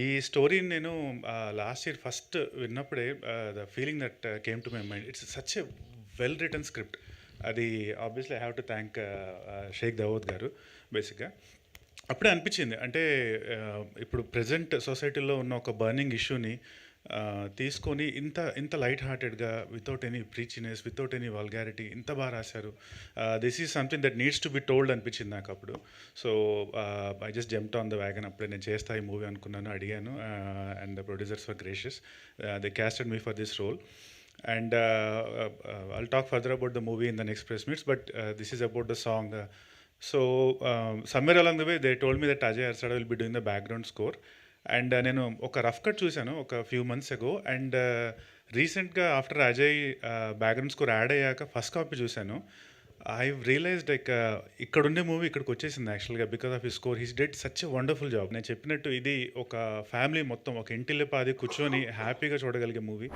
ఈ స్టోరీని నేను లాస్ట్ ఇయర్ ఫస్ట్ విన్నప్పుడే the feeling that came to my mind it's such a well written script. అది obviously I have to thank Shaik Dawood garu బేసిక్గా. అప్పుడే అనిపించింది అంటే ఇప్పుడు ప్రజెంట్ సొసైటీలో ఉన్న ఒక బర్నింగ్ ఇష్యూని తీసుకొని ఇంత ఇంత లైట్ హార్టెడ్గా without any preachiness without any vulgarity ఇంత బాగా రాశారు. This is something that needs to be told అనిపించింది నాకు అప్పుడు. So I just jumped on the wagon. అప్పుడే నేను చేస్తా ఈ మూవీ అనుకున్నాను, అడిగాను. And the producers for gracious, they casted me for this role. And I'll talk further about the movie in the next press meets, but this is about the song. So somewhere along the way they told me that Ajay Arsada will be doing the background score. And నేను ఒక rough cut చూశాను ఒక few months అగో. And రీసెంట్గా after Ajay background score add అయ్యాక first copy చూశాను. I realised like ఇక్కడ ఉండే మూవీ ఇక్కడికి వచ్చేసింది యాక్చువల్గా because of his score. His dead such a wonderful job. నేను చెప్పినట్టు ఇది ఒక ఫ్యామిలీ మొత్తం ఒక ఇంటిల్లిపాది కూర్చొని హ్యాపీగా చూడగలిగే మూవీ.